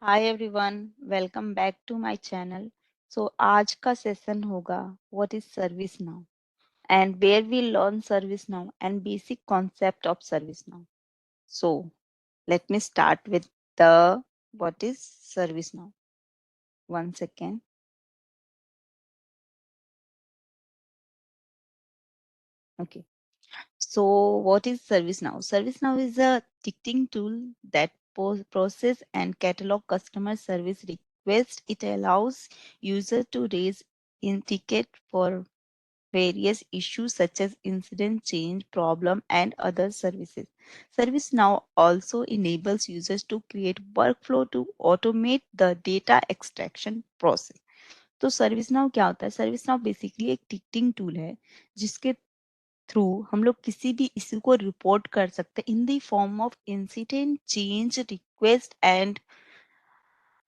Hi everyone, welcome back to my channel. So आज का session होगा what is ServiceNow and where we learn ServiceNow and basic concept of ServiceNow. So let me start with the what is ServiceNow. One second. Okay, so what is ServiceNow? ServiceNow is a ticketing tool that process and catalog customer service requests. It allows user to raise in ticket for various issues such as incident change, problem, and other services. ServiceNow also enables users to create workflow to automate the data extraction process. तो ServiceNow क्या होता है? ServiceNow basically एक ticketing tool है जिसके through हम लोग किसी भी इश्यू को रिपोर्ट कर सकते हैं in the form of incident, change, request and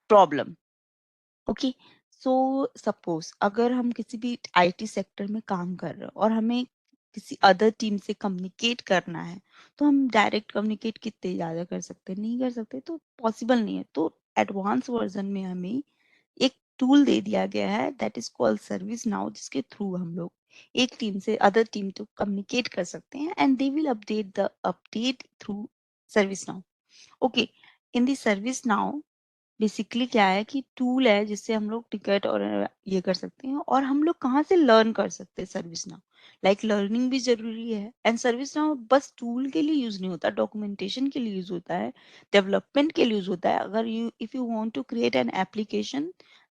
problem. Okay, so suppose अगर हम किसी भी आईटी सेक्टर में काम कर रहे हो और हमें किसी अदर टीम से कम्युनिकेट करना है, तो हम डायरेक्ट कम्युनिकेट कितने ज्यादा कर सकते हैं? नहीं कर सकते, तो पॉसिबल नहीं है। तो एडवांस वर्जन में हमें एक टूल दे दिया गया है that is called service now, जिसके थ्रू हम लोग एक टीम से अदर टीम तो कम्युनिकेट कर सकते हैं and they will update the update through service now. Okay, in the service now basically क्या है कि टूल है जिससे हम लोग टिकट और ये कर सकते हैं, और हम लोग कहाँ से लर्न कर सकते हैं सर्विस नाउ। लाइक लर्निंग भी जरूरी है, एंड सर्विस नाउ बस टूल के लिए यूज नहीं होता, डॉक्यूमेंटेशन के लिए यूज होता है, डेवलपमेंट के लिए यूज होता है। अगर you if you want to create an application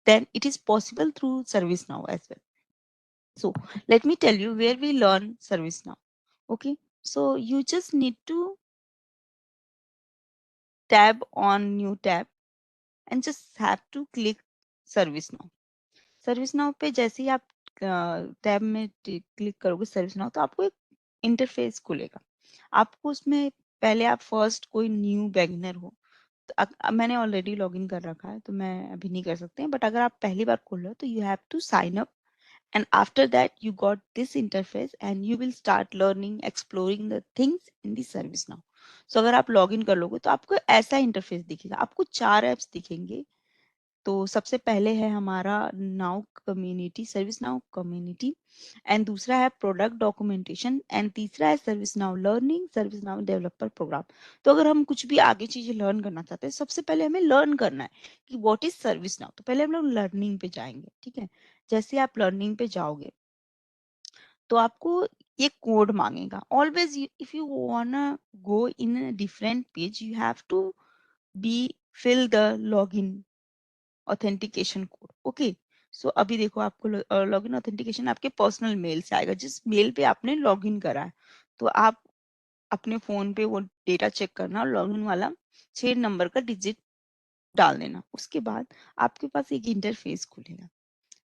then it is possible through ServiceNow as well. So let me tell you where we learn ServiceNow. Okay, so you just need to tab on new tab and just have to click ServiceNow. Service now पे जैसे ही आप tab में click करोगे service now, तो आपको एक interface खुलेगा। आपको उसमें पहले आप फर्स्ट कोई न्यू बिगिनर हो तो मैंने ऑलरेडी लॉगिन कर रखा है तो मैं अभी नहीं कर सकते हैं, बट अगर आप पहली बार खोल रहे हो तो you have to sign up and after that you got this interface and you will start learning, exploring the things in the service now. So अगर आप लॉगिन कर लोगे तो आपको ऐसा इंटरफेस दिखेगा। आपको चार एप्स दिखेंगे। तो सबसे पहले है हमारा now community, ServiceNow community, and दूसरा है प्रोडक्ट डॉक्यूमेंटेशन, एंड तीसरा है ServiceNow learning, ServiceNow developer program. तो अगर हम कुछ भी आगे चीजें लर्न करना चाहते हैं, सबसे पहले हमें लर्न करना है कि व्हाट इज सर्विस नाउ। तो पहले हम लोग लर्निंग पे जाएंगे, ठीक है। जैसे आप लर्निंग पे जाओगे तो आपको ये कोड मांगेगा। Always if you wanna go in different page you have to be fill the login authentication code. Okay, so अभी देखो आपको लॉगिन ऑथेंटिकेशन आपके पर्सनल मेल से आएगा, जिस मेल पे आपने लॉगिन करा है। तो आप अपने फोन पे वो डेटा चेक करना और लॉगिन वाला 6 नंबर का डिजिट डाल देना। उसके बाद आपके पास एक इंटरफेस खुलेगा।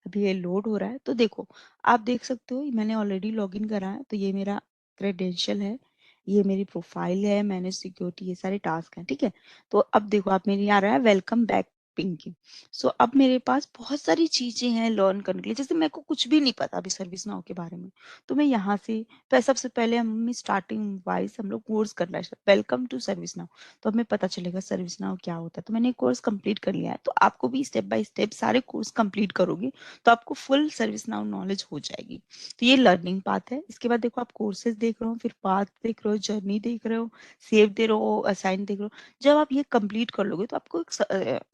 अभी ये लोड हो रहा है तो देखो, आप देख सकते हो मैंने ऑलरेडी लॉगिन करा है, तो ये मेरा क्रेडेंशियल है, ये मेरी प्रोफाइल है, मैनेज सिक्योरिटी, ये सारे टास्क हैं, ठीक है। तो अब देखो आप मेरी आ रहा है वेलकम बैक पिंकी। सो अब मेरे पास बहुत सारी चीजें हैं लर्न करने के लिए। जैसे मेरे को कुछ भी नहीं पता अभी सर्विस नाउ के बारे में, तो मैं यहाँ से सबसे पहले हम स्टार्टिंग वाइज हम लोग कोर्स करना है, वेलकम टू सर्विस नाउ। तो हमें पता चलेगा सर्विस नाउ क्या होता है। तो मैंने कोर्स कंप्लीट कर लिया है, तो आपको भी स्टेप बाय स्टेप सारे कोर्स कंप्लीट करोगे तो आपको फुल सर्विस नाउ नॉलेज हो जाएगी। तो ये लर्निंग पाथ है। इसके बाद देखो आप कोर्सेज देख रहे हो, फिर पाथ देख रहे हो, जर्नी देख रहे हो, सेव दे रहे हो, असाइन देख रहे हो। जब आप ये कंप्लीट कर लोगे तो आपको एक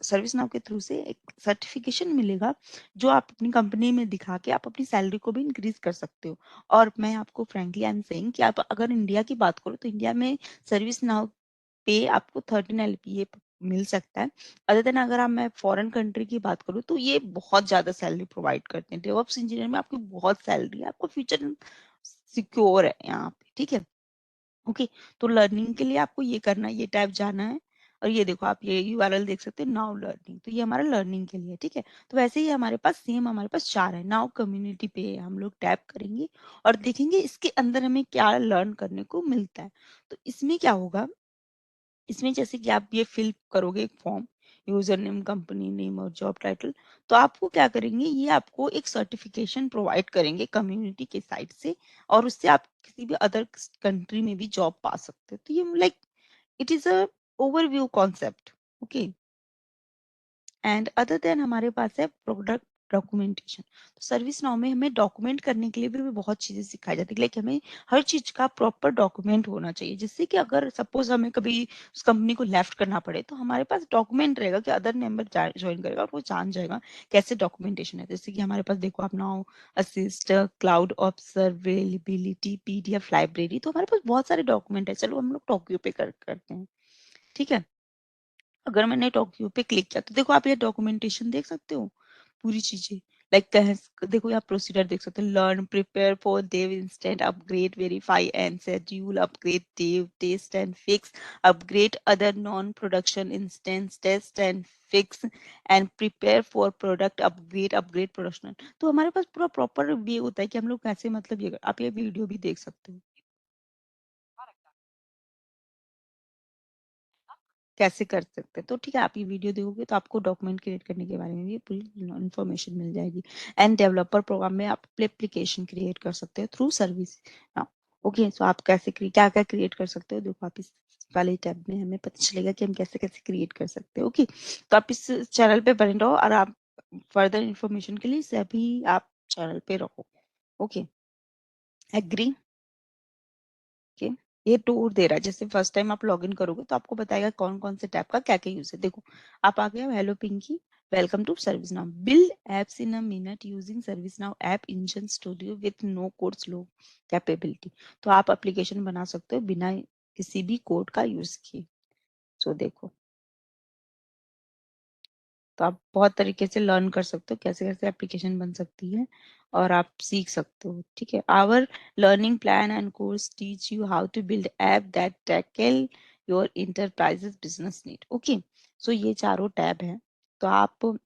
सर्विस नाउ के थ्रू से एक सर्टिफिकेशन मिलेगा, जो आप अपनी कंपनी में दिखा के आप अपनी सैलरी को भी इंक्रीज कर सकते हो। और मैं आपको फ्रेंकली आई एम सेइंग कि आप अगर इंडिया की बात करो तो इंडिया में सर्विस नाउ पे आपको 13 LPA मिल सकता है। अदर देन अगर आप मैं फॉरेन कंट्री की बात करूँ तो ये बहुत ज्यादा सैलरी प्रोवाइड करते हैं। डेवऑप्स इंजीनियर में आपकी बहुत सैलरी है, आपको फ्यूचर सिक्योर है यहाँ पे, ठीक है। ओके, तो लर्निंग के लिए आपको ये करना है, ये टैब जाना है, और ये देखो आप ये यूआरएल देख सकते हैं नाउ लर्निंग, तो ये हमारा लर्निंग के लिए, ठीक है। तो वैसे ही हमारे पास सेम हमारे पास चार है। नाउ कम्युनिटी पे हम लोग टैप करेंगे और देखेंगे इसके अंदर हमें क्या लर्न करने को मिलता है। तो इसमें क्या होगा, इसमें जैसे कि आप ये फिल करोगे एक form, user name, company name और जॉब टाइटल, तो आपको क्या करेंगे, ये आपको एक सर्टिफिकेशन प्रोवाइड करेंगे कम्युनिटी के साइड से, और उससे आप किसी भी अदर कंट्री में भी जॉब पा सकते हो। तो ये like it is a overview concept. Okay, and other than हमारे पास है प्रोडक्ट डॉक्यूमेंटेशन। तो सर्विस नाउ में हमें डॉक्यूमेंट करने के लिए भी बहुत चीजें सिखाई जाती है, लाइक हमें हर चीज का प्रॉपर डॉक्यूमेंट होना चाहिए, जिससे कि अगर सपोज हमें कभी उस कंपनी को लेफ्ट करना पड़े तो हमारे पास डॉक्यूमेंट रहेगा कि अदर मेंबर ज्वाइन करेगा और वो जान जाएगा कैसे डॉक्यूमेंटेशन है। जैसे कि हमारे पास देखो आप now assist, cloud observability, PDF library, तो हमारे पास बहुत सारे डॉक्यूमेंट है। चलो हम लोग टोक्यो पे करते हैं, ठीक है। अगर मैंने टोक्यो पे क्लिक किया तो देखो आप ये डॉक्यूमेंटेशन देख सकते हो पूरी चीजें, लाइक देखो यहाँ प्रोसीजर देख सकते हो, learn, prepare for dev instant, upgrade, verify and schedule, upgrade dev, test and fix, upgrade other non production instance, test and fix and prepare for product upgrade, upgrade production. तो हमारे पास पूरा proper way होता है कि हम लोग कैसे, मतलब ये आप ये वीडियो भी देख सकते हो कैसे कर सकते हैं। तो ठीक है, आप ये वीडियो देखोगे तो आपको डॉक्यूमेंट क्रिएट करने के बारे में भी पूरी इन्फॉर्मेशन मिल जाएगी। एंड डेवलपर प्रोग्राम में आप एप्लीकेशन क्रिएट कर सकते हो थ्रू सर्विस। ओके, सो आप कैसे क्या क्या क्रिएट कर सकते हो, देखो आप इस वाले टैब में हमें पता चलेगा कि हम कैसे कैसे क्रिएट कर सकते हैं। ओके, तो आप इस चैनल पे बने रहो और आप फर्दर इंफॉर्मेशन के लिए सभी आप चैनल पे रहो। Okay, agree. ओके, ये टूर दे रहा है, जैसे फर्स्ट टाइम आप लॉगिन करोगे तो आपको बताएगा कौन कौन से टैब का क्या क्या यूज है। देखो आप आ गए, hello Pinky, welcome to ServiceNow, build apps in a minute using ServiceNow app engine studio with no code slow capability. तो आप एप्लीकेशन बना सकते हो बिना किसी भी कोड का यूज किए। सो देखो, तो आप बहुत तरीके से लर्न कर सकते हो कैसे कैसे एप्लीकेशन बन सकती है और आप सीख सकते हो, ठीक है। Our learning plan and course teach you how to build app that tackle your enterprises business need. Okay, so ये चारों टैब हैं। तो आप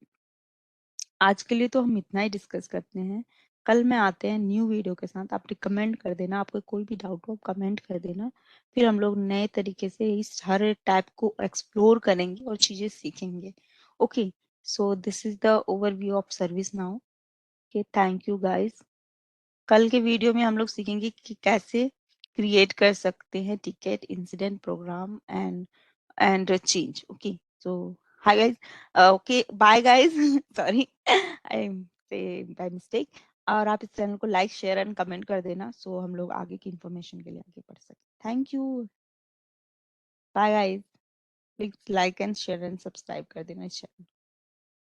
आज के लिए तो हम इतना ही डिस्कस करते हैं। कल में आते हैं न्यू वीडियो के साथ, आप रिकमेंड कर देना, आपको कोई भी डाउट हो कमेंट कर देना, फिर हम लोग नए तरीके से इस हर टैब को एक्सप्लोर करेंगे और चीजें सीखेंगे। Okay, so this is the overview of service now. Okay, thank you guys. कल के वीडियो में हम लोग सीखेंगे कि कैसे क्रिएट कर सकते हैं ticket, incident, program and change. Okay, so hi guys, okay bye guys, sorry I am say by mistake. और आप इस चैनल को लाइक, शेयर एंड कमेंट कर देना, सो हम लोग आगे की इंफॉर्मेशन के लिए आगे बढ़ सकते। Thank you, bye guys, please like and share and subscribe कर देना इस चैनल।